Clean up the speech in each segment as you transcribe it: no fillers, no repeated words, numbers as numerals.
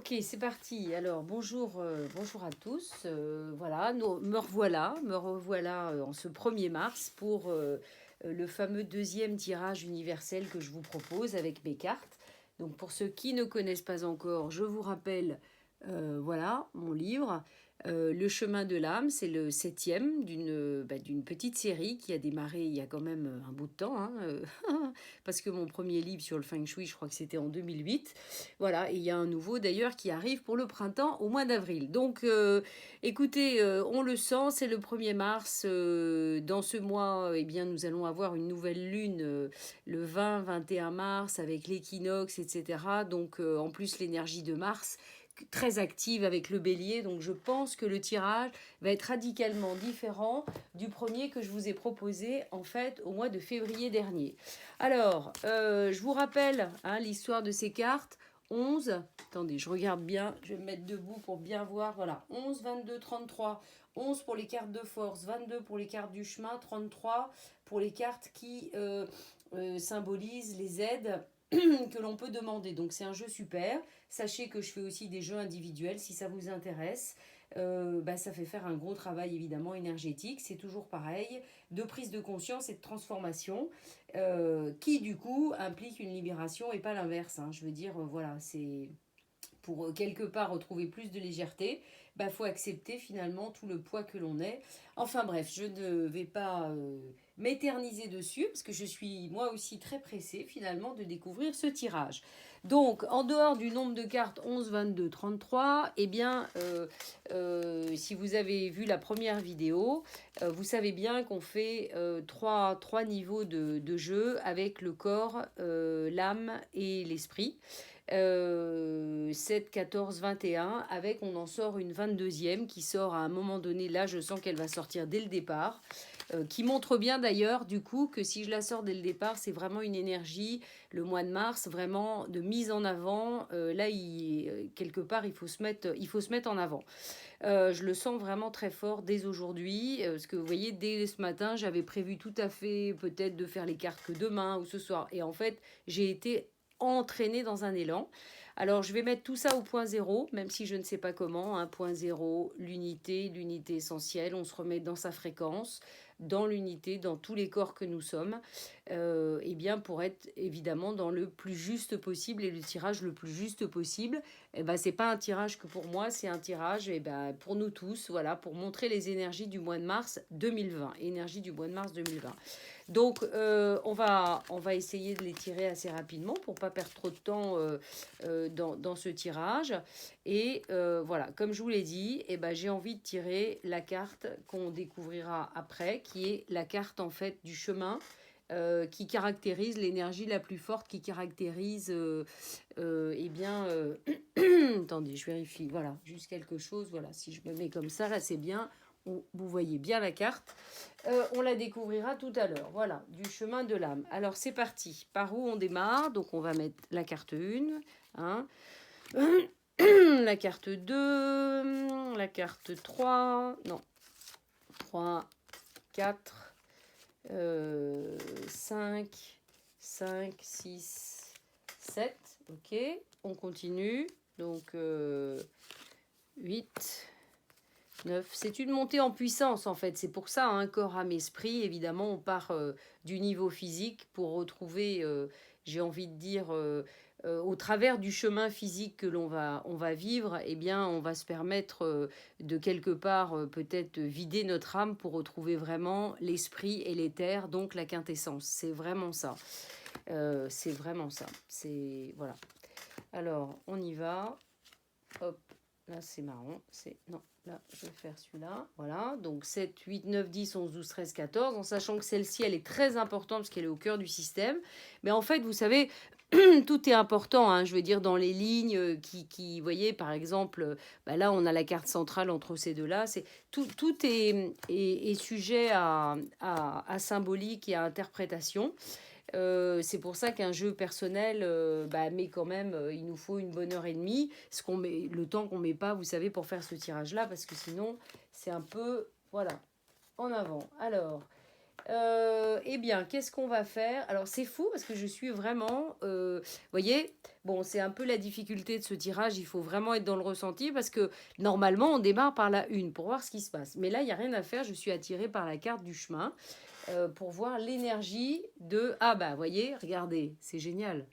Ok, c'est parti. Alors, bonjour, bonjour à tous. Voilà, me revoilà en ce 1er mars pour le fameux deuxième tirage universel que je vous propose avec mes cartes. Donc, pour ceux qui ne connaissent pas encore, je vous rappelle, voilà, mon livre. Le chemin de l'âme, c'est le 7e d'une petite série qui a démarré il y a quand même un bout de temps, hein, parce que mon premier livre sur le Feng Shui, je crois que c'était en 2008. Voilà, et il y a un nouveau d'ailleurs qui arrive pour le printemps au mois d'avril. Donc écoutez, on le sent, c'est le 1er mars. Dans ce mois, eh bien, nous allons avoir une nouvelle lune le 20-21 mars avec l'équinoxe, etc. Donc en plus l'énergie de Mars très active avec le bélier, donc je pense que le tirage va être radicalement différent du premier que je vous ai proposé en fait au mois de février dernier. Alors, je vous rappelle l'histoire de ces cartes. 11, attendez, je regarde bien, je vais me mettre debout pour bien voir, voilà, 11, 22, 33, 11 pour les cartes de force, 22 pour les cartes du chemin, 33 pour les cartes qui symbolisent les aides que l'on peut demander. Donc c'est un jeu super. Sachez que je fais aussi des jeux individuels si ça vous intéresse. Ça fait faire un gros travail évidemment énergétique. C'est toujours pareil, de prise de conscience et de transformation qui du coup implique une libération et pas l'inverse. Je veux dire, voilà, c'est pour quelque part retrouver plus de légèreté, faut accepter finalement tout le poids que l'on est. Enfin bref, je ne vais pas m'éterniser dessus parce que je suis moi aussi très pressée finalement de découvrir ce tirage. Donc en dehors du nombre de cartes 11, 22, 33, eh bien si vous avez vu la première vidéo, vous savez bien qu'on fait trois niveaux de jeu avec le corps, l'âme et l'esprit. 7, 14, 21, avec on en sort une 22e qui sort à un moment donné, là je sens qu'elle va sortir dès le départ, qui montre bien d'ailleurs du coup que si je la sors dès le départ, c'est vraiment une énergie, le mois de mars, vraiment de mise en avant, là quelque part il faut se mettre en avant. Je le sens vraiment très fort dès aujourd'hui, parce que vous voyez, dès ce matin, j'avais prévu tout à fait peut-être de faire les cartes que demain ou ce soir, et en fait j'ai été entraînée dans un élan. Alors, je vais mettre tout ça au point zéro, même si je ne sais pas comment. Point zéro, l'unité essentielle. On se remet dans sa fréquence, dans l'unité, dans tous les corps que nous sommes, et bien pour être évidemment dans le plus juste possible et le tirage le plus juste possible. C'est pas un tirage que pour moi, c'est un tirage pour nous tous, voilà, pour montrer les énergies du mois de mars 2020. Énergie du mois de mars 2020. Donc, on va essayer de les tirer assez rapidement pour ne pas perdre trop de temps dans ce tirage. Et voilà, comme je vous l'ai dit, j'ai envie de tirer la carte qu'on découvrira après, qui est la carte en fait du chemin. Qui caractérise l'énergie la plus forte, qui caractérise, attendez, je vérifie, voilà, juste quelque chose, voilà, si je me mets comme ça, là c'est bien, vous voyez bien la carte. On la découvrira tout à l'heure. Voilà, du chemin de l'âme. Alors c'est parti. Par où on démarre? Donc on va mettre la carte 1, hein, la carte 2, la carte 3, non, 3, 4, 5, 5, 6, 7. Ok, on continue. Donc 8. 9. C'est une montée en puissance en fait. C'est pour ça, corps, âme, esprit. Évidemment, on part du niveau physique pour retrouver, j'ai envie de dire, au travers du chemin physique que on va vivre, on va se permettre de quelque part peut-être vider notre âme pour retrouver vraiment l'esprit et l'éther, donc la quintessence. C'est vraiment ça. C'est vraiment ça. C'est voilà. Alors, on y va. Hop. Là, c'est marron. Non, là, je vais faire celui-là. Voilà. Donc, 7, 8, 9, 10, 11, 12, 13, 14. En sachant que celle-ci, elle est très importante parce qu'elle est au cœur du système. Mais en fait, vous savez, tout est important. Je veux dire, dans les lignes qui vous voyez, par exemple, là, on a la carte centrale entre ces deux-là. Tout est sujet à symbolique et à interprétation. C'est pour ça qu'un jeu personnel, mais quand même, il nous faut une bonne heure et demie. Le temps qu'on met pas, vous savez, pour faire ce tirage-là, parce que sinon, c'est un peu, voilà, en avant. Alors, Eh bien, qu'est-ce qu'on va faire? Alors, c'est fou parce que je suis vraiment, voyez, bon, c'est un peu la difficulté de ce tirage. Il faut vraiment être dans le ressenti parce que normalement, on démarre par la une pour voir ce qui se passe. Mais là, il n'y a rien à faire. Je suis attirée par la carte du chemin pour voir l'énergie de... Ah bah, voyez, regardez, c'est génial.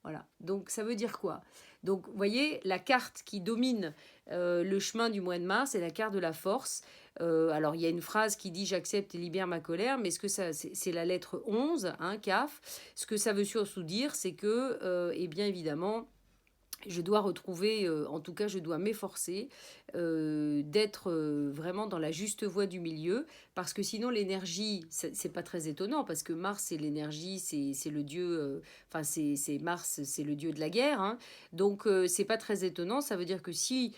Voilà. Donc, ça veut dire quoi? Donc, vous voyez, la carte qui domine le chemin du mois de mars, c'est la carte de la force. Alors, il y a une phrase qui dit j'accepte et libère ma colère, mais ce que ça, c'est la lettre 11, hein, CAF. Ce que ça veut surtout dire, c'est que, eh bien évidemment, je dois retrouver, en tout cas, je dois m'efforcer d'être vraiment dans la juste voie du milieu, parce que sinon l'énergie, c'est pas très étonnant, parce que Mars, c'est l'énergie, c'est le dieu, enfin, c'est Mars, c'est le dieu de la guerre, hein. Donc, c'est pas très étonnant, ça veut dire que si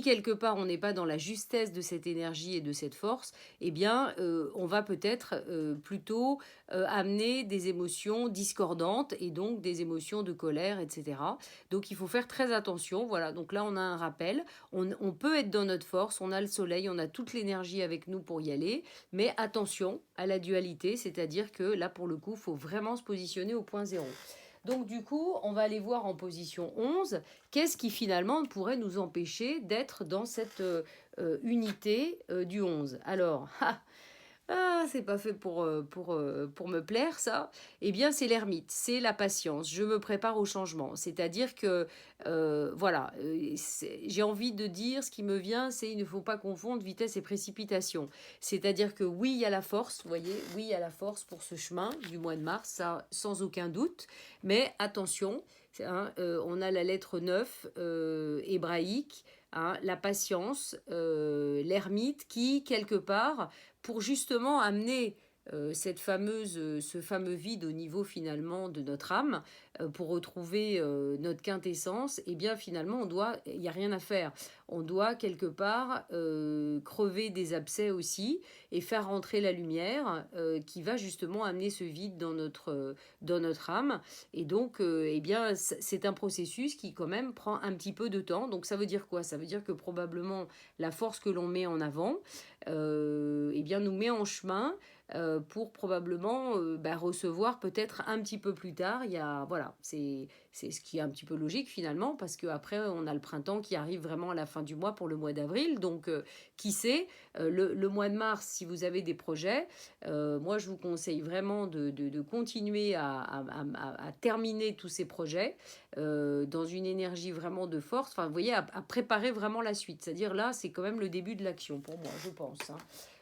quelque part on n'est pas dans la justesse de cette énergie et de cette force, eh bien, on va peut-être plutôt amener des émotions discordantes et donc des émotions de colère, etc. Donc il faut faire très attention. Voilà, donc là on a un rappel. On peut être dans notre force, on a le soleil, on a toute l'énergie avec nous pour y aller, mais attention à la dualité, c'est-à-dire que là pour le coup, il faut vraiment se positionner au point zéro. Donc du coup, on va aller voir en position 11, qu'est-ce qui finalement pourrait nous empêcher d'être dans cette unité du 11. Alors, ah, c'est pas fait pour me plaire, ça. Eh bien, c'est l'ermite, c'est la patience. Je me prépare au changement. C'est-à-dire que, voilà, j'ai envie de dire, ce qui me vient, c'est il ne faut pas confondre vitesse et précipitation. C'est-à-dire que oui, il y a la force, vous voyez, oui, il y a la force pour ce chemin du mois de mars, ça, sans aucun doute. Mais attention, hein, on a la lettre 9 hébraïque, hein, la patience, l'ermite qui, quelque part, pour justement amener ce fameux vide au niveau finalement de notre âme, pour retrouver notre quintessence, et bien finalement il n'y a rien à faire. On doit quelque part crever des abcès aussi et faire rentrer la lumière qui va justement amener ce vide dans notre âme. Et donc, eh bien, c'est un processus qui quand même prend un petit peu de temps. Donc ça veut dire quoi? Ça veut dire que probablement la force que l'on met en avant, eh bien, nous met en chemin pour probablement recevoir peut-être un petit peu plus tard. Il y a, voilà, c'est ce qui est un petit peu logique finalement, parce qu'après, on a le printemps qui arrive vraiment à la fin du mois pour le mois d'avril. Donc, qui sait, le mois de mars, si vous avez des projets, moi, je vous conseille vraiment de continuer à terminer tous ces projets dans une énergie vraiment de force. Enfin, vous voyez, à préparer vraiment la suite. C'est-à-dire là, c'est quand même le début de l'action pour moi, je pense, hein.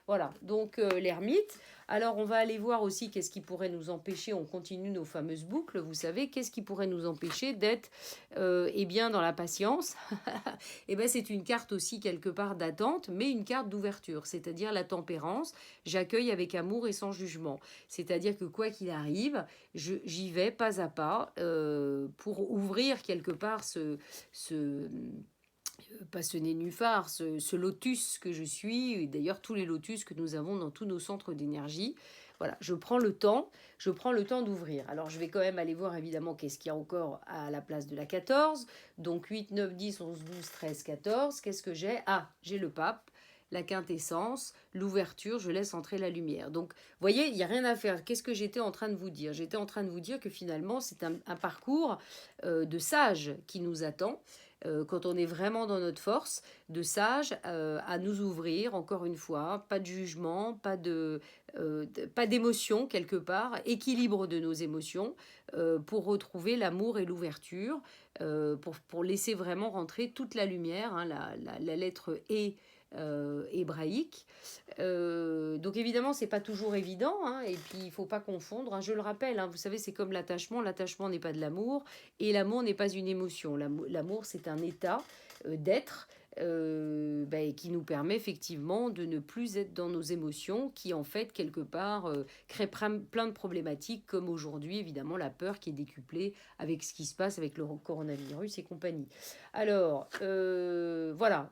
Voilà, donc l'ermite. Alors on va aller voir aussi qu'est-ce qui pourrait nous empêcher, on continue nos fameuses boucles, vous savez, qu'est-ce qui pourrait nous empêcher d'être eh bien dans la patience. Eh bien c'est une carte aussi quelque part d'attente, mais une carte d'ouverture, c'est-à-dire la tempérance. J'accueille avec amour et sans jugement. C'est-à-dire que quoi qu'il arrive, j'y vais pas à pas pour ouvrir quelque part ce pas ce nénuphar, ce lotus que je suis, et d'ailleurs tous les lotus que nous avons dans tous nos centres d'énergie. Voilà, je prends le temps d'ouvrir. Alors je vais quand même aller voir évidemment qu'est-ce qu'il y a encore à la place de la 14. Donc 8, 9, 10, 11, 12, 13, 14. Qu'est-ce que j'ai? Ah, j'ai le pape, la quintessence, l'ouverture, je laisse entrer la lumière. Donc, vous voyez, il n'y a rien à faire. Qu'est-ce que j'étais en train de vous dire? J'étais en train de vous dire que finalement, c'est un parcours de sage qui nous attend quand on est vraiment dans notre force, de sage à nous ouvrir, encore une fois, pas de jugement, pas d'émotion quelque part, équilibre de nos émotions pour retrouver l'amour et l'ouverture, pour laisser vraiment rentrer toute la lumière, hein, la lettre E hébraïque. Donc évidemment, c'est pas toujours évident, hein, et puis il faut pas confondre, hein, je le rappelle, hein, vous savez, c'est comme l'attachement n'est pas de l'amour, et l'amour n'est pas une émotion. L'amour, c'est un état d'être qui nous permet effectivement de ne plus être dans nos émotions, qui en fait, quelque part, créent plein de problématiques, comme aujourd'hui, évidemment, la peur qui est décuplée avec ce qui se passe avec le coronavirus et compagnie. Alors, voilà,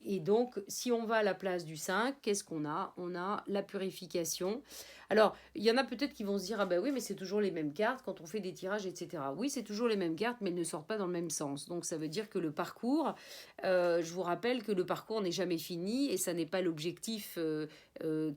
et donc, si on va à la place du 5, qu'est-ce qu'on a? On a la purification. Alors, il y en a peut-être qui vont se dire, ah ben oui, mais c'est toujours les mêmes cartes quand on fait des tirages, etc. Oui, c'est toujours les mêmes cartes, mais elles ne sortent pas dans le même sens. Donc, ça veut dire que le parcours, je vous rappelle que le parcours n'est jamais fini et ça n'est pas l'objectif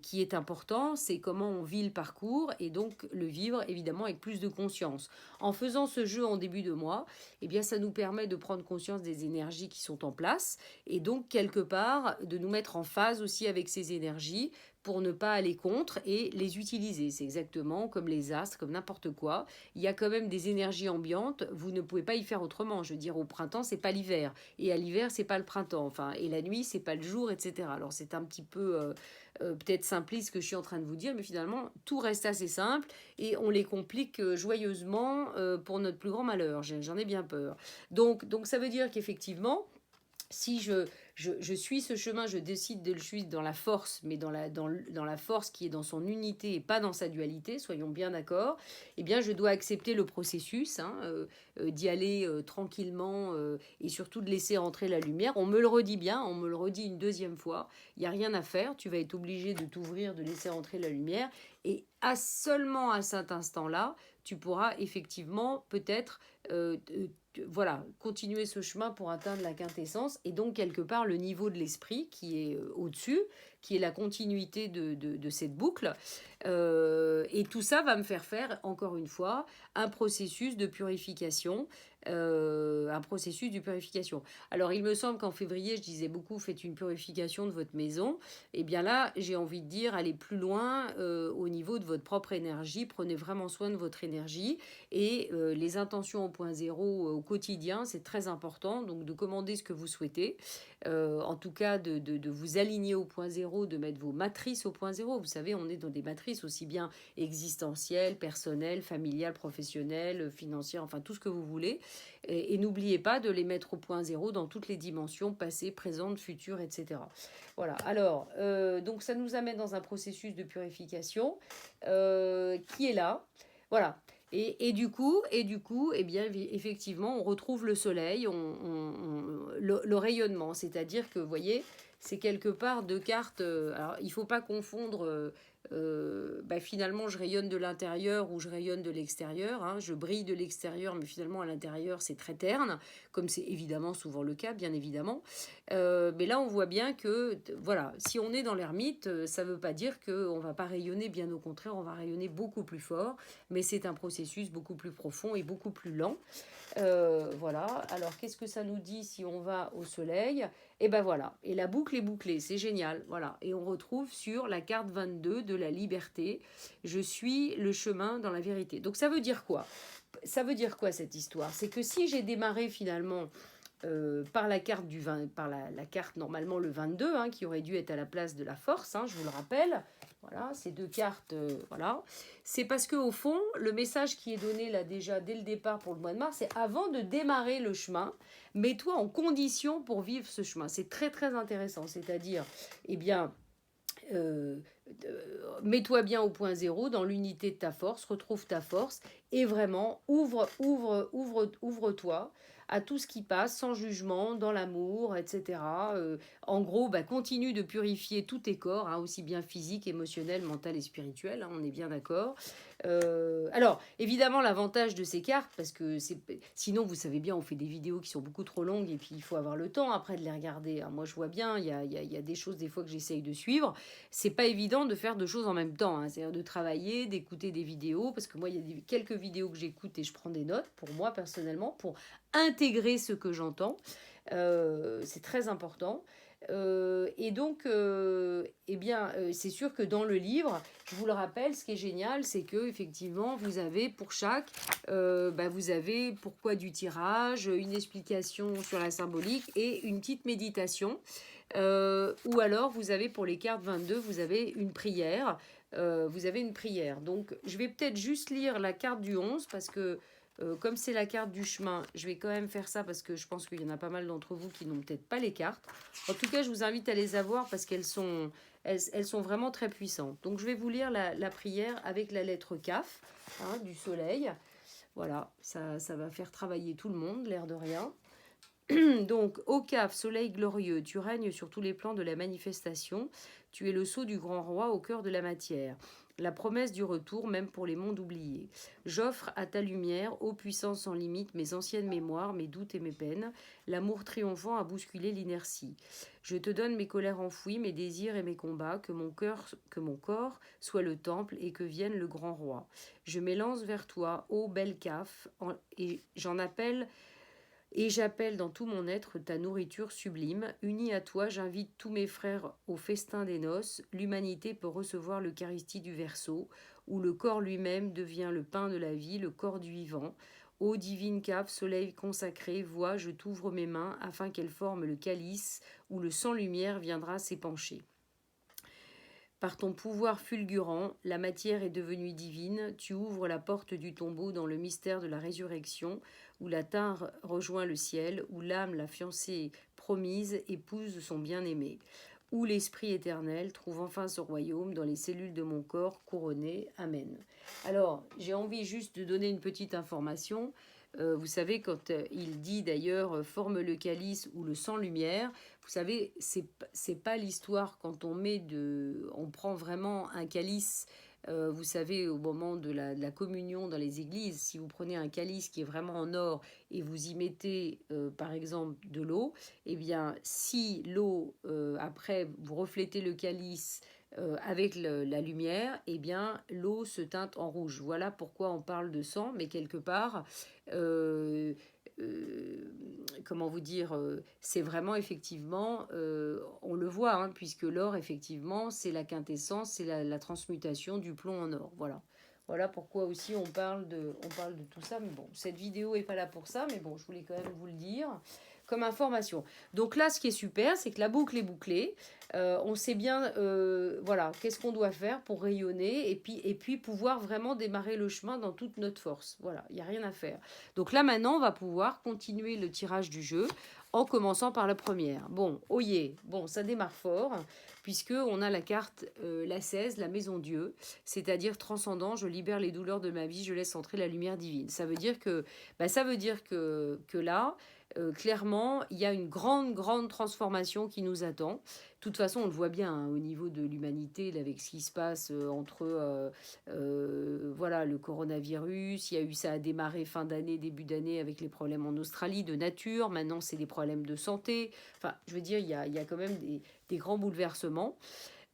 qui est important, c'est comment on vit le parcours et donc le vivre évidemment avec plus de conscience. En faisant ce jeu en début de mois, eh bien, ça nous permet de prendre conscience des énergies qui sont en place et donc quelque part de nous mettre en phase aussi avec ces énergies pour ne pas aller contre et les utiliser. C'est exactement comme les astres, comme n'importe quoi. Il y a quand même des énergies ambiantes. Vous ne pouvez pas y faire autrement. Je veux dire, au printemps, c'est pas l'hiver. Et à l'hiver, c'est pas le printemps. Enfin, et la nuit, c'est pas le jour, etc. Alors, c'est un petit peu peut-être simpliste ce que je suis en train de vous dire, mais finalement, tout reste assez simple et on les complique joyeusement pour notre plus grand malheur. J'en ai bien peur. Donc ça veut dire qu'effectivement, si je suis ce chemin, je décide de le suivre dans la force, mais dans la force qui est dans son unité et pas dans sa dualité, soyons bien d'accord, eh bien je dois accepter le processus, hein, d'y aller tranquillement et surtout de laisser entrer la lumière. On me le redit bien, on me le redit une deuxième fois, il n'y a rien à faire, tu vas être obligé de t'ouvrir, de laisser entrer la lumière, et seulement à cet instant-là, tu pourras effectivement peut-être voilà, continuer ce chemin pour atteindre la quintessence et donc quelque part le niveau de l'esprit qui est au-dessus, qui est la continuité de cette boucle. Et tout ça va me faire, encore une fois, un processus de purification. Un processus de purification. Alors, il me semble qu'en février, je disais beaucoup, faites une purification de votre maison. Et bien là, j'ai envie de dire, allez plus loin au niveau de votre propre énergie. Prenez vraiment soin de votre énergie. Et les intentions au point zéro au quotidien, c'est très important. Donc, de commander ce que vous souhaitez. En tout cas, de vous aligner au point zéro, de mettre vos matrices au point zéro. Vous savez, on est dans des matrices aussi bien existentielles, personnelles, familiales, professionnelles, financières, enfin tout ce que vous voulez. Et n'oubliez pas de les mettre au point zéro dans toutes les dimensions, passées, présentes, futures, etc. Voilà, alors, donc ça nous amène dans un processus de purification qui est là. Voilà. Et du coup, eh bien, effectivement, on retrouve le soleil, le rayonnement. C'est-à-dire que, vous voyez, c'est quelque part deux cartes. Alors, il ne faut pas confondre. Finalement, je rayonne de l'intérieur ou je rayonne de l'extérieur. Hein. Je brille de l'extérieur, mais finalement, à l'intérieur, c'est très terne, comme c'est évidemment souvent le cas, bien évidemment. Mais là, on voit bien que, voilà, si on est dans l'ermite, ça ne veut pas dire qu'on ne va pas rayonner, bien au contraire, on va rayonner beaucoup plus fort, mais c'est un processus beaucoup plus profond et beaucoup plus lent. Voilà, alors qu'est-ce que ça nous dit si on va au soleil? Et ben voilà, et la boucle est bouclée, c'est génial, voilà. Et on retrouve sur la carte 22 de la liberté, je suis le chemin dans la vérité. Donc ça veut dire quoi? Ça veut dire quoi cette histoire? C'est que si j'ai démarré finalement par la carte du 20, par la carte normalement le 22, hein, qui aurait dû être à la place de la force, hein, je vous le rappelle. Voilà, ces deux cartes, voilà. C'est parce que au fond, le message qui est donné là déjà dès le départ pour le mois de mars, c'est avant de démarrer le chemin, mets-toi en condition pour vivre ce chemin. C'est très très intéressant. C'est-à-dire, eh bien, euh, mets-toi bien au point zéro, dans l'unité de ta force, retrouve ta force et vraiment ouvre-toi à tout ce qui passe sans jugement, dans l'amour, etc. En gros, continue de purifier tous tes corps, hein, aussi bien physique, émotionnel, mental et spirituel, hein, on est bien d'accord. Alors, évidemment, l'avantage de ces cartes, parce que sinon, vous savez bien, on fait des vidéos qui sont beaucoup trop longues et puis il faut avoir le temps après de les regarder. Alors, moi, je vois bien, il y a des choses des fois que j'essaye de suivre. C'est pas évident de faire deux choses en même temps, hein, c'est-à-dire de travailler, d'écouter des vidéos, parce que moi, il y a quelques vidéos que j'écoute et je prends des notes, pour moi personnellement, pour intégrer ce que j'entends. C'est très important. Et donc, c'est sûr que dans le livre, je vous le rappelle, ce qui est génial, c'est que effectivement, vous avez pour chaque, vous avez pourquoi du tirage, une explication sur la symbolique et une petite méditation. Ou alors, vous avez pour les cartes 22, vous avez une prière. Vous avez une prière. Donc, je vais peut-être juste lire la carte du 11 parce que comme c'est la carte du chemin, je vais quand même faire ça parce que je pense qu'il y en a pas mal d'entre vous qui n'ont peut-être pas les cartes. En tout cas, je vous invite à les avoir parce elles sont vraiment très puissantes. Donc, je vais vous lire la prière avec la lettre Kaf, hein, du soleil. Voilà, ça va faire travailler tout le monde, l'air de rien. Donc, ô Caf, soleil glorieux, tu règnes sur tous les plans de la manifestation. Tu es le sceau du grand roi au cœur de la matière. la promesse du retour, même pour les mondes oubliés. J'offre à ta lumière, ô puissance sans limite, mes anciennes mémoires, mes doutes et mes peines. L'amour triomphant a bousculé l'inertie. Je te donne mes colères enfouies, mes désirs et mes combats, que mon corps soit le temple et que vienne le grand roi. Je m'élance vers toi, ô belle Caf, et j'appelle dans tout mon être ta nourriture sublime. Unie à toi, j'invite tous mes frères au festin des noces. L'humanité peut recevoir l'Eucharistie du Verseau, où le corps lui-même devient le pain de la vie, le corps du vivant. Ô divine Cave, soleil consacré, vois, je t'ouvre mes mains afin qu'elles forment le calice où le sans-lumière viendra s'épancher. Par ton pouvoir fulgurant, la matière est devenue divine, tu ouvres la porte du tombeau dans le mystère de la résurrection, où la terre rejoint le ciel, où l'âme, la fiancée promise, épouse son bien-aimé, où l'Esprit éternel trouve enfin son royaume dans les cellules de mon corps couronné. Amen. Alors, j'ai envie juste de donner une petite information. Vous savez, quand il dit d'ailleurs forme le calice ou le sans lumière, vous savez, c'est pas l'histoire quand on prend vraiment un calice. Vous savez, au moment de la communion dans les églises, si vous prenez un calice qui est vraiment en or et vous y mettez, par exemple, de l'eau, eh bien, si l'eau, après, vous reflétez le calice avec la lumière, eh bien, l'eau se teinte en rouge. Voilà pourquoi on parle de sang, mais quelque part, euh, euh, comment vous dire, c'est vraiment effectivement, on le voit, hein, puisque l'or, effectivement, c'est la quintessence, c'est la transmutation du plomb en or. Voilà. Voilà pourquoi aussi on parle de tout ça. Mais bon, cette vidéo n'est pas là pour ça, mais bon, je voulais quand même vous le dire comme information. Donc là, ce qui est super, c'est que la boucle est bouclée. On sait bien, voilà, qu'est-ce qu'on doit faire pour rayonner et puis pouvoir vraiment démarrer le chemin dans toute notre force. Voilà, il n'y a rien à faire. Donc là, maintenant, on va pouvoir continuer le tirage du jeu en commençant par la première. Bon, oyez, bon, ça démarre fort, puisque on a la carte, la 16, la maison Dieu, c'est-à-dire transcendant, je libère les douleurs de ma vie, je laisse entrer la lumière divine. Ça veut dire que, que là, clairement, il y a une grande transformation qui nous attend. De toute façon, on le voit bien hein, au niveau de l'humanité, avec ce qui se passe entre voilà, le coronavirus. Il y a eu ça a démarré fin d'année, début d'année avec les problèmes en Australie de nature. Maintenant, c'est des problèmes de santé. Enfin, je veux dire, il y a quand même des grands bouleversements.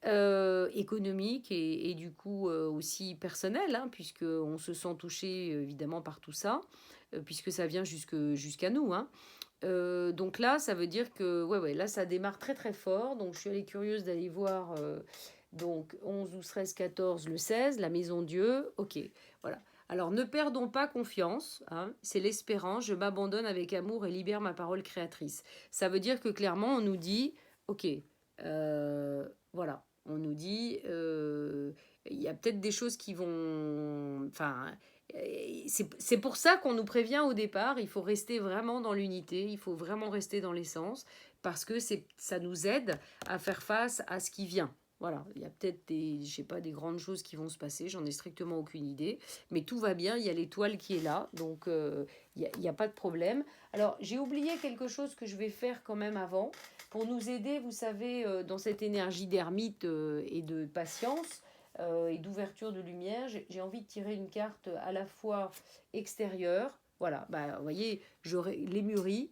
Économiques et du coup aussi personnels, hein, puisqu'on se sent touché évidemment par tout ça, puisque ça vient jusqu'à nous. Hein. Donc là, ça veut dire que ouais, là, ça démarre très fort. Donc je suis allée curieuse d'aller voir donc 11, 12, 13, 14, le 16, la maison Dieu. Ok, voilà. Alors ne perdons pas confiance, hein, c'est l'espérance, je m'abandonne avec amour et libère ma parole créatrice. Ça veut dire que clairement, on nous dit, ok, voilà, on nous dit, il y a peut-être des choses qui vont... Enfin, c'est pour ça qu'on nous prévient au départ, il faut rester vraiment dans l'unité, il faut vraiment rester dans l'essence, parce que ça nous aide à faire face à ce qui vient. Voilà, il y a peut-être je sais pas, des grandes choses qui vont se passer, j'en ai strictement aucune idée, mais tout va bien, il y a l'étoile qui est là, donc il n'y a pas de problème. Alors, j'ai oublié quelque chose que je vais faire quand même avant, pour nous aider, vous savez, dans cette énergie d'ermite et de patience et d'ouverture de lumière. J'ai envie de tirer une carte à la fois extérieure, voilà, bah, vous voyez, les mûris,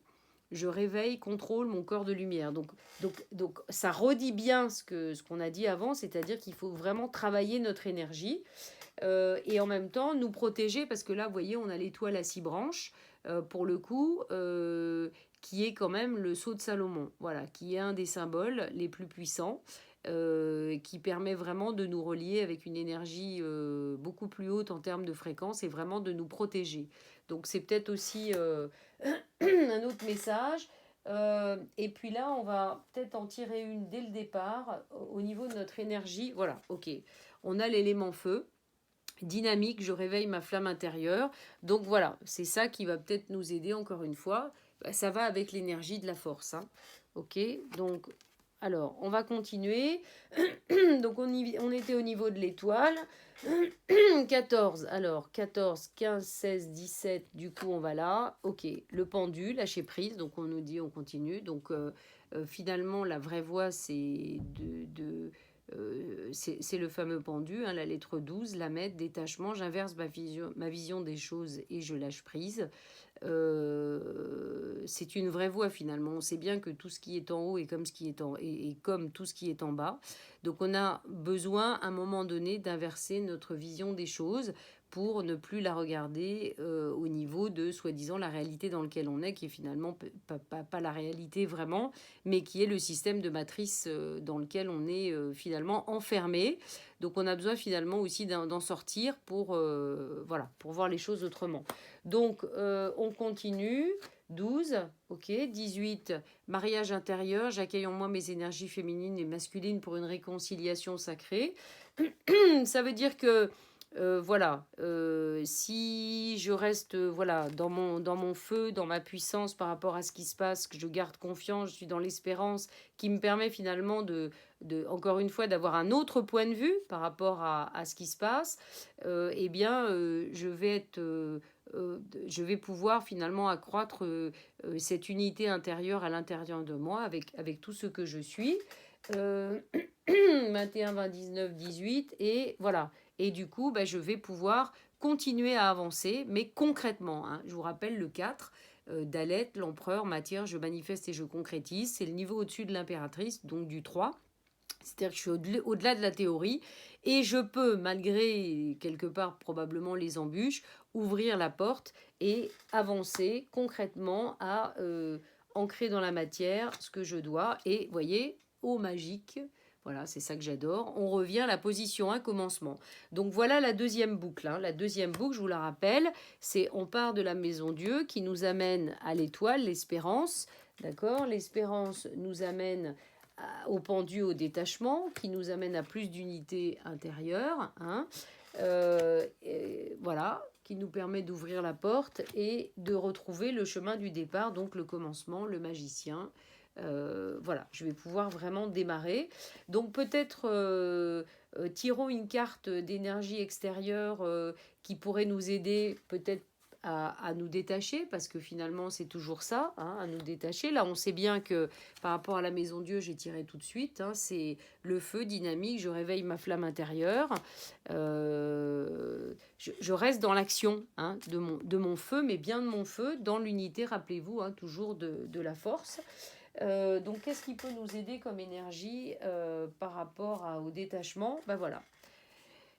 je réveille, contrôle mon corps de lumière. Donc ça redit bien ce qu'on a dit avant, c'est-à-dire qu'il faut vraiment travailler notre énergie et en même temps nous protéger, parce que là, vous voyez, on a l'étoile à 6 branches, pour le coup, qui est quand même le sceau de Salomon, voilà, qui est un des symboles les plus puissants, qui permet vraiment de nous relier avec une énergie beaucoup plus haute en termes de fréquence et vraiment de nous protéger. Donc c'est peut-être aussi un autre message. Et puis là, on va peut-être en tirer une dès le départ au niveau de notre énergie. Voilà, ok. On a l'élément feu dynamique, je réveille ma flamme intérieure. Donc voilà, c'est ça qui va peut-être nous aider encore une fois. Bah, ça va avec l'énergie de la force. Hein. Ok, donc alors on va continuer. Donc on était au niveau de l'étoile. 14, alors 14, 15, 16, 17, du coup on va là. Ok, le pendu, lâcher prise, donc on nous dit on continue. Donc finalement la vraie voie c'est c'est le fameux pendu, hein, la lettre 12, la mettre, détachement, j'inverse ma vision des choses et je lâche prise. C'est une vraie voie finalement. On sait bien que tout ce qui est en haut est comme, est comme tout ce qui est en bas. Donc on a besoin à un moment donné d'inverser notre vision des choses pour ne plus la regarder au niveau de soi-disant la réalité dans laquelle on est, qui est finalement pas la réalité vraiment, mais qui est le système de matrice dans lequel on est finalement enfermé. Donc on a besoin finalement aussi d'en sortir pour, voilà, pour voir les choses autrement. Donc on continue. 12, ok. 18, mariage intérieur. J'accueille en moi mes énergies féminines et masculines pour une réconciliation sacrée. Ça veut dire que voilà, si je reste voilà, dans mon feu, dans ma puissance par rapport à ce qui se passe, que je garde confiance, je suis dans l'espérance qui me permet finalement encore une fois, d'avoir un autre point de vue par rapport à ce qui se passe, eh bien, je vais pouvoir finalement accroître cette unité intérieure à l'intérieur de moi avec tout ce que je suis. 21, 20, 19, 18 et voilà. Et du coup, je vais pouvoir continuer à avancer, mais concrètement. Hein. Je vous rappelle le 4, Dalet, l'empereur, matière, je manifeste et je concrétise. C'est le niveau au-dessus de l'impératrice, donc du 3. C'est-à-dire que je suis au-delà de la théorie et je peux, malgré quelque part probablement les embûches, ouvrir la porte et avancer concrètement à ancrer dans la matière ce que je dois. Et vous voyez, au magique, voilà, c'est ça que j'adore. On revient à la position 1, commencement. Donc voilà la deuxième boucle. Hein. La deuxième boucle, je vous la rappelle, c'est on part de la maison Dieu qui nous amène à l'étoile, l'espérance. D'accord. L'espérance nous amène au pendu, au détachement, qui nous amène à plus d'unité intérieure. Hein. Voilà, qui nous permet d'ouvrir la porte et de retrouver le chemin du départ, donc le commencement, le magicien. Voilà, je vais pouvoir vraiment démarrer. Donc peut-être tirons une carte d'énergie extérieure qui pourrait nous aider peut-être à nous détacher, parce que finalement c'est toujours ça, hein, à nous détacher. Là on sait bien que par rapport à la maison Dieu, j'ai tiré tout de suite, hein, c'est le feu dynamique, je réveille ma flamme intérieure, je reste dans l'action hein, de mon feu, mais bien de mon feu, dans l'unité, rappelez-vous, hein, toujours de la force. Donc qu'est-ce qui peut nous aider comme énergie par rapport au détachement? Voilà.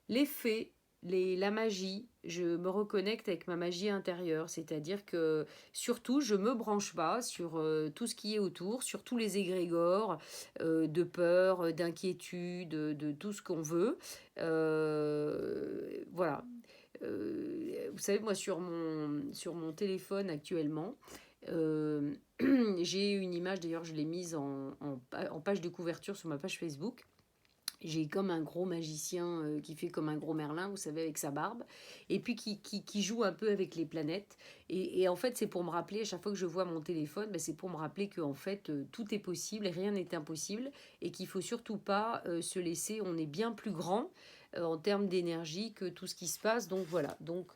Les fées, la magie, je me reconnecte avec ma magie intérieure, c'est-à-dire que surtout je me branche pas sur tout ce qui est autour, sur tous les égrégores de peur, d'inquiétude, de tout ce qu'on veut. Voilà. Vous savez, moi sur mon téléphone actuellement, j'ai une image, d'ailleurs je l'ai mise en page de couverture sur ma page Facebook. J'ai comme un gros magicien qui fait comme un gros Merlin, vous savez, avec sa barbe, et puis qui joue un peu avec les planètes. Et en fait, c'est pour me rappeler, à chaque fois que je vois mon téléphone, c'est pour me rappeler qu'en fait, tout est possible et rien n'est impossible, et qu'il faut surtout pas se laisser, on est bien plus grand en termes d'énergie que tout ce qui se passe. Donc voilà, donc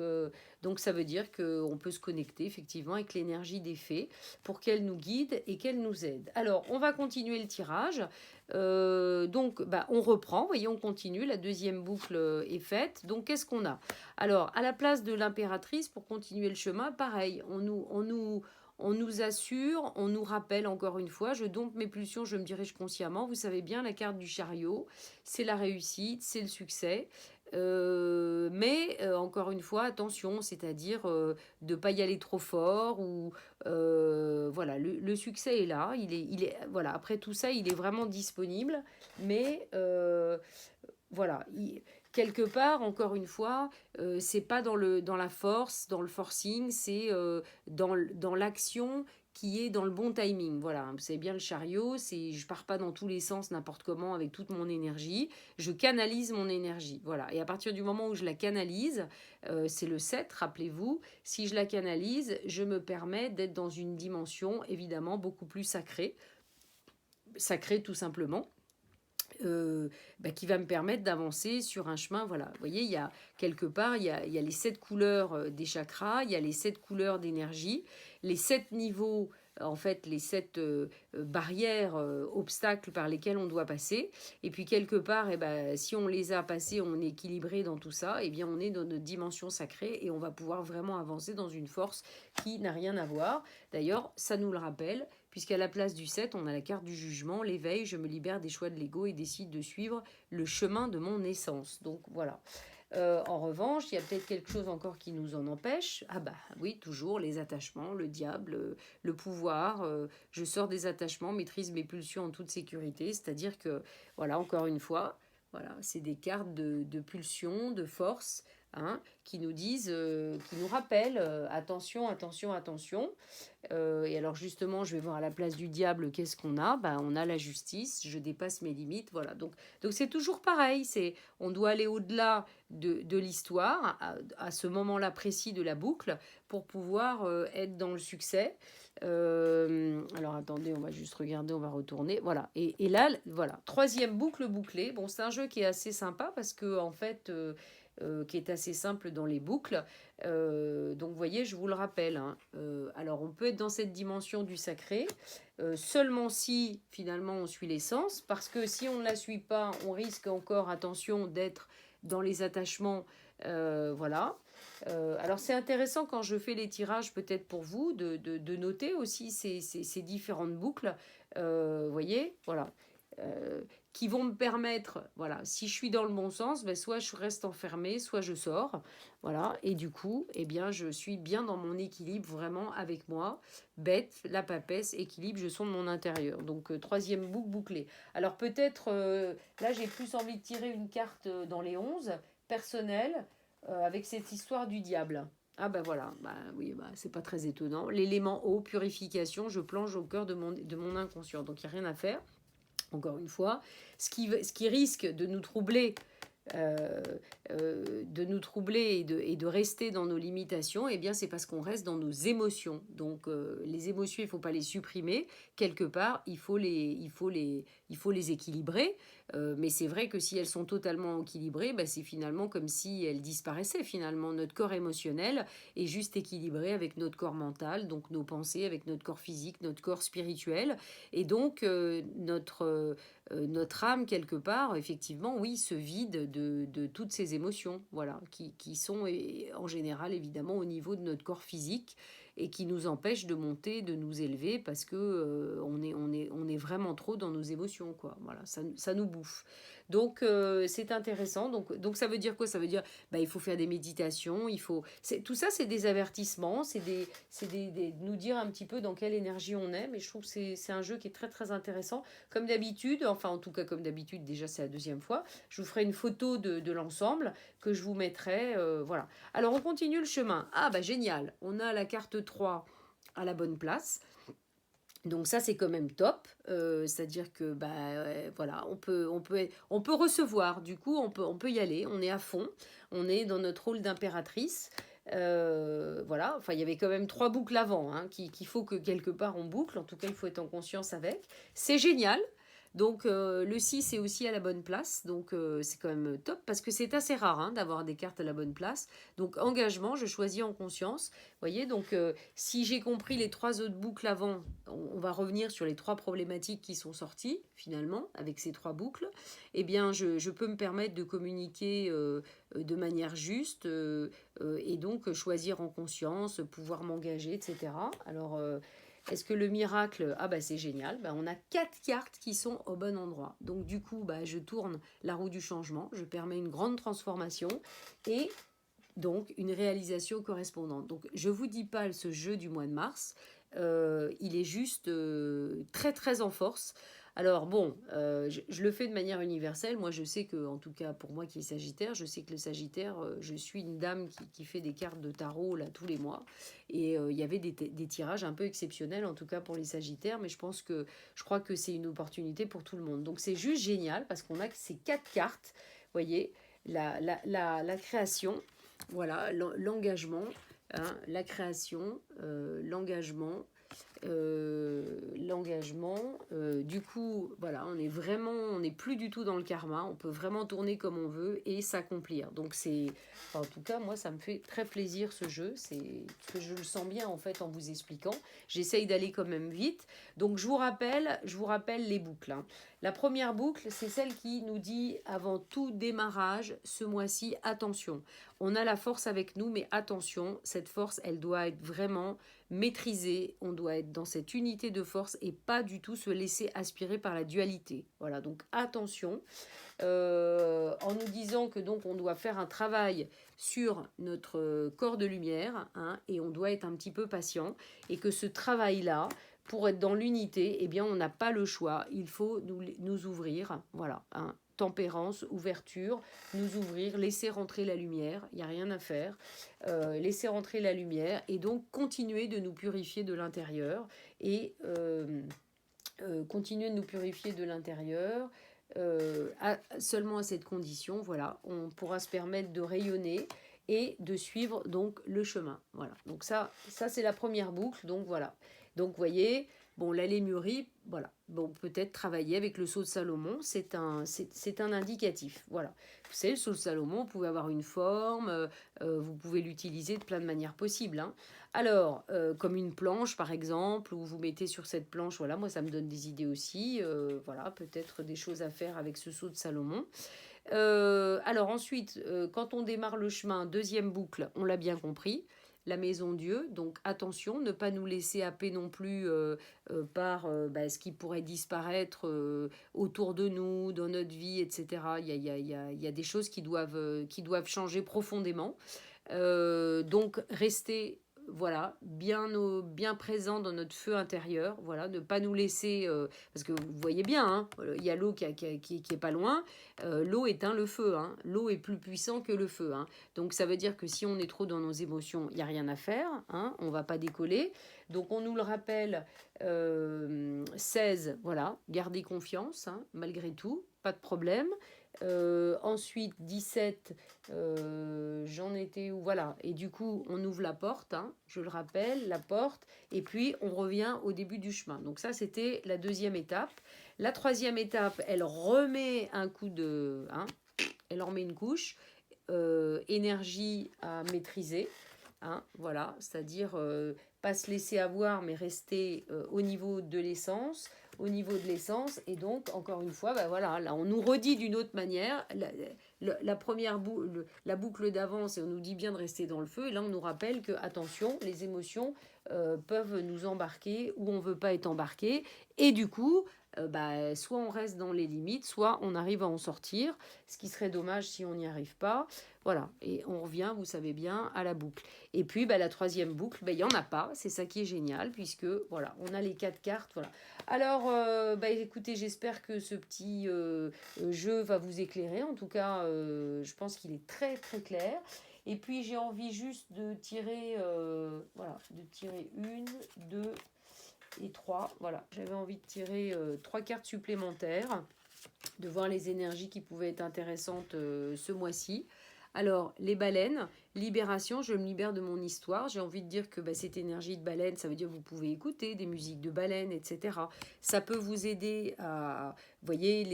ça veut dire qu'on peut se connecter effectivement avec l'énergie des fées pour qu'elle nous guide et qu'elle nous aide. Alors, on va continuer le tirage. Donc, on reprend, vous voyez, on continue, la deuxième boucle est faite. Donc, qu'est-ce qu'on a? Alors, à la place de l'impératrice, pour continuer le chemin, pareil, on nous assure, on nous rappelle encore une fois, je dompte mes pulsions, je me dirige consciemment. Vous savez bien, la carte du chariot, c'est la réussite, c'est le succès. Mais encore une fois, attention, c'est-à-dire de ne pas y aller trop fort ou voilà, le succès est là, voilà, après tout ça, il est vraiment disponible, mais voilà, quelque part, encore une fois, c'est pas dans la force, dans le forcing, c'est dans l'action qui est dans le bon timing. Voilà, vous savez bien le chariot, je pars pas dans tous les sens n'importe comment avec toute mon énergie, je canalise mon énergie. Voilà, et à partir du moment où je la canalise, c'est le 7, rappelez-vous, si je la canalise, je me permets d'être dans une dimension évidemment beaucoup plus sacrée tout simplement. Qui va me permettre d'avancer sur un chemin. Voilà, vous voyez, il y a quelque part, il y a les 7 couleurs des chakras, il y a les 7 couleurs d'énergie, les 7 niveaux en fait les 7 barrières, obstacles par lesquels on doit passer. Et puis quelque part, eh ben, si on les a passés, on est équilibré dans tout ça, eh bien on est dans notre dimension sacrée et on va pouvoir vraiment avancer dans une force qui n'a rien à voir. D'ailleurs, ça nous le rappelle, puisqu'à la place du 7, on a la carte du jugement, l'éveil, je me libère des choix de l'ego et décide de suivre le chemin de mon essence. Donc voilà. En revanche, il y a peut-être quelque chose encore qui nous en empêche. Ah bah oui, toujours les attachements, le diable, le pouvoir. Je sors des attachements, maîtrise mes pulsions en toute sécurité. C'est-à-dire que, voilà, encore une fois, voilà, c'est des cartes de pulsions, de force, hein, qui nous disent, qui nous rappellent, attention, attention, attention. Et alors justement, je vais voir à la place du diable, qu'est-ce qu'on a? Ben, on a la justice, je dépasse mes limites, voilà. Donc c'est toujours pareil, on doit aller au-delà de l'histoire, à ce moment-là précis de la boucle, pour pouvoir être dans le succès. Alors attendez, on va juste regarder, on va retourner. Voilà. Et là, voilà, troisième boucle bouclée. Bon, c'est un jeu qui est assez sympa parce que, en fait, qui est assez simple dans les boucles. Donc vous voyez, je vous le rappelle, hein, alors on peut être dans cette dimension du sacré, seulement si finalement on suit l'essence, parce que si on ne la suit pas, on risque encore, attention, d'être dans les attachements, voilà. Alors c'est intéressant quand je fais les tirages, peut-être pour vous, de noter aussi ces différentes boucles, voyez, voilà. Euh, qui vont me permettre, voilà, si je suis dans le bon sens, ben soit je reste enfermée, soit je sors, voilà, et du coup, eh bien, je suis bien dans mon équilibre, vraiment avec moi, bête, la papesse, équilibre, je sonde mon intérieur. Donc, troisième boucle bouclée. Alors, peut-être, là, j'ai plus envie de tirer une carte dans les 11, personnelle, avec cette histoire du diable. Ah ben voilà, bah oui, bah, c'est pas très étonnant. L'élément eau, purification, je plonge au cœur de mon inconscient. Donc, il n'y a rien à faire. Encore une fois, ce qui risque euh, de nous troubler et de rester dans nos limitations, eh bien, c'est parce qu'on reste dans nos émotions. Donc, les émotions, il ne faut pas les supprimer. Quelque part, il faut les équilibrer. Mais c'est vrai que si elles sont totalement équilibrées, bah, c'est finalement comme si elles disparaissaient. Finalement, notre corps émotionnel est juste équilibré avec notre corps mental, donc nos pensées, avec notre corps physique, notre corps spirituel. Et donc, notre âme, quelque part, effectivement, oui, se vide de toutes ces émotions, voilà, qui sont en général, évidemment, au niveau de notre corps physique et qui nous empêchent de monter, de nous élever parce que on est vraiment trop dans nos émotions, quoi. Voilà, ça nous bouffe. Donc, c'est intéressant. Donc, ça veut dire quoi? Ça veut dire, bah, il faut faire des méditations, tout ça, c'est des avertissements, nous dire un petit peu dans quelle énergie on est. Mais je trouve que c'est un jeu qui est très, très intéressant. Comme d'habitude, enfin, en tout cas, comme d'habitude, déjà, c'est la deuxième fois, je vous ferai une photo de l'ensemble que je vous mettrai, voilà. Alors, on continue le chemin. Ah, bah, génial. On a la carte 3 à la bonne place. Donc ça c'est quand même top, c'est-à-dire que bah voilà, on peut recevoir, du coup on peut y aller, on est à fond, on est dans notre rôle d'impératrice. Voilà, enfin il y avait quand même 3 boucles avant, hein, qu'il faut que quelque part on boucle, en tout cas il faut être en conscience avec. C'est génial. Donc le 6 est aussi à la bonne place, donc c'est quand même top parce que c'est assez rare, hein, d'avoir des cartes à la bonne place. Donc engagement, je choisis en conscience. Vous voyez, donc si j'ai compris les 3 autres boucles avant, on va revenir sur les 3 problématiques qui sont sorties finalement avec ces 3 boucles. Eh bien, je peux me permettre de communiquer de manière juste et donc choisir en conscience, pouvoir m'engager, etc. Alors, est-ce que le miracle, ah bah c'est génial, bah on a 4 cartes qui sont au bon endroit. Donc du coup, bah, je tourne la roue du changement, je permets une grande transformation et donc une réalisation correspondante. Donc je vous dis pas ce jeu du mois de mars, il est juste très très en force. Alors bon, je le fais de manière universelle. Moi je sais que, en tout cas pour moi qui est Sagittaire, je sais que le Sagittaire, je suis une dame qui fait des cartes de tarot là tous les mois. Et il y avait des tirages un peu exceptionnels, en tout cas pour les Sagittaires, mais je crois que c'est une opportunité pour tout le monde. Donc c'est juste génial parce qu'on a ces 4 cartes, vous voyez, la création, voilà, l'engagement, hein, la création, l'engagement, l'engagement. Du coup, voilà, on n'est plus du tout dans le karma. On peut vraiment tourner comme on veut et s'accomplir. Donc en tout cas, moi, ça me fait très plaisir ce jeu. C'est parce que je le sens bien en fait en vous expliquant. J'essaye d'aller quand même vite. Donc je vous rappelle les boucles, hein. La première boucle, c'est celle qui nous dit avant tout démarrage ce mois-ci, attention. On a la force avec nous, mais attention, cette force, elle doit être vraiment maîtrisée. On doit être dans cette unité de force et pas du tout se laisser aspirer par la dualité. Voilà, donc attention. En nous disant que donc on doit faire un travail sur notre corps de lumière, hein, et on doit être un petit peu patient et que ce travail-là, pour être dans l'unité, eh bien on n'a pas le choix, il faut nous ouvrir, voilà, hein, tempérance, ouverture, nous ouvrir, laisser rentrer la lumière, il n'y a rien à faire, laisser rentrer la lumière et donc continuer de nous purifier de l'intérieur et continuer de nous purifier de l'intérieur. Seulement à cette condition, voilà, on pourra se permettre de rayonner et de suivre donc le chemin. Voilà. Donc ça c'est la première boucle. Donc voilà. Donc vous voyez, bon, la lémurie, voilà. Bon, peut-être travailler avec le sceau de Salomon, c'est un indicatif. Voilà. Vous savez, le sceau de Salomon, vous pouvez avoir une forme, vous pouvez l'utiliser de plein de manières possibles, hein. Alors, comme une planche par exemple, où vous mettez sur cette planche, voilà, moi ça me donne des idées aussi, voilà, peut-être des choses à faire avec ce sceau de Salomon. Alors ensuite, quand on démarre le chemin, deuxième boucle, on l'a bien compris, la maison Dieu, donc attention, ne pas nous laisser happer non plus par ce qui pourrait disparaître autour de nous, dans notre vie, etc. Il y a des choses qui doivent changer profondément. Donc rester voilà, bien présent dans notre feu intérieur, voilà, ne pas nous laisser, parce que vous voyez bien, hein, il y a l'eau qui est pas loin, l'eau éteint le feu, hein, l'eau est plus puissant que le feu, hein, donc ça veut dire que si on est trop dans nos émotions, il n'y a rien à faire, hein, on va pas décoller, donc on nous le rappelle, 16, voilà, gardez confiance, hein, malgré tout, pas de problème. Ensuite, 17, j'en étais où? Voilà. Et du coup, on ouvre la porte, hein, je le rappelle, la porte, et puis on revient au début du chemin. Donc ça, c'était la deuxième étape. La troisième étape, elle remet un coup de... Hein, elle en remet une couche. Énergie à maîtriser. Hein, voilà, c'est-à-dire pas se laisser avoir, mais rester au niveau de l'essence, et donc encore une fois, bah voilà, là on nous redit d'une autre manière la première la boucle d'avance et on nous dit bien de rester dans le feu, et là on nous rappelle que attention, les émotions peuvent nous embarquer ou on veut pas être embarqué, et du coup soit on reste dans les limites, soit on arrive à en sortir, ce qui serait dommage si on n'y arrive pas. Voilà, et on revient, vous savez bien, à la boucle. Et puis, la troisième boucle, il n'y en a pas. C'est ça qui est génial, puisque, voilà, on a les 4 cartes. Voilà. Alors, écoutez, j'espère que ce petit jeu va vous éclairer. En tout cas, je pense qu'il est très, très clair. Et puis, j'ai envie juste de tirer, de tirer 1, 2 et 3. Voilà, j'avais envie de tirer 3 cartes supplémentaires, de voir les énergies qui pouvaient être intéressantes ce mois-ci. Alors, les baleines, libération, je me libère de mon histoire. J'ai envie de dire que cette énergie de baleine, ça veut dire que vous pouvez écouter des musiques de baleines, etc. Ça peut vous aider à... Vous voyez,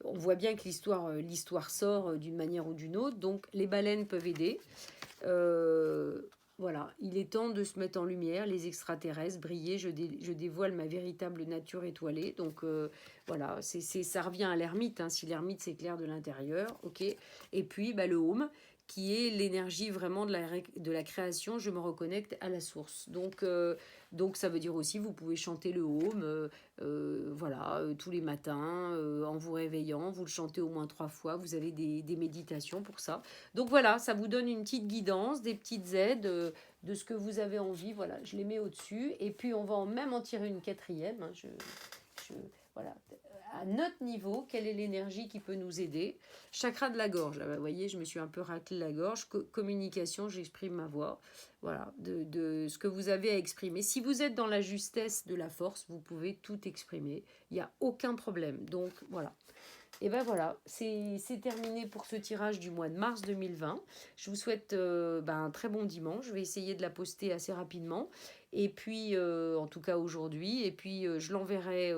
on voit bien que l'histoire sort d'une manière ou d'une autre. Donc, les baleines peuvent aider. Voilà, il est temps de se mettre en lumière, les extraterrestres, briller, je dévoile ma véritable nature étoilée. Donc voilà, ça revient à l'ermite, hein, si l'ermite s'éclaire de l'intérieur, ok. Et puis le home, qui est l'énergie vraiment de la création, je me reconnecte à la source. Donc ça veut dire aussi, vous pouvez chanter le home, tous les matins, en vous réveillant, vous le chantez au moins 3 fois, vous avez des méditations pour ça. Donc voilà, ça vous donne une petite guidance, des petites aides de ce que vous avez envie. Voilà, je les mets au-dessus. Et puis on va même en tirer une quatrième. Hein, voilà. À notre niveau, quelle est l'énergie qui peut nous aider? Chakra de la gorge. Là, vous voyez, je me suis un peu raclé la gorge. Communication, j'exprime ma voix. Voilà, de ce que vous avez à exprimer. Si vous êtes dans la justesse de la force, vous pouvez tout exprimer. Il n'y a aucun problème. Donc voilà. Et ben voilà, c'est terminé pour ce tirage du mois de mars 2020. Je vous souhaite un très bon dimanche. Je vais essayer de la poster assez rapidement. Et puis, en tout cas aujourd'hui, et puis je l'enverrai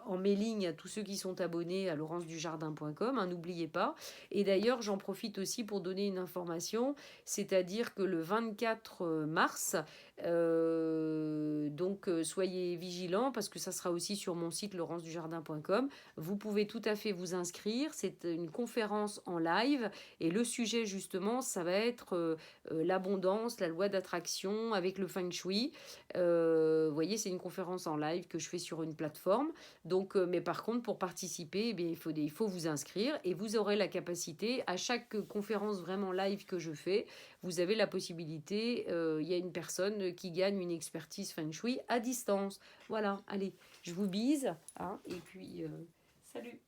en mailing à tous ceux qui sont abonnés à laurence-dujardin.com, hein, n'oubliez pas. Et d'ailleurs, j'en profite aussi pour donner une information, c'est-à-dire que le 24 mars, donc soyez vigilants parce que ça sera aussi sur mon site laurence-dujardin.com. Vous pouvez tout à fait vous inscrire. C'est une conférence en live et le sujet justement, ça va être l'abondance, la loi d'attraction avec le feng shui. Vous voyez, c'est une conférence en live que je fais sur une plateforme. Donc, mais par contre, pour participer, eh bien, il faut vous inscrire et vous aurez la capacité, à chaque conférence vraiment live que je fais, vous avez la possibilité, il y a une personne qui gagne une expertise feng shui à distance. Voilà, allez, je vous bise, hein, et puis, salut.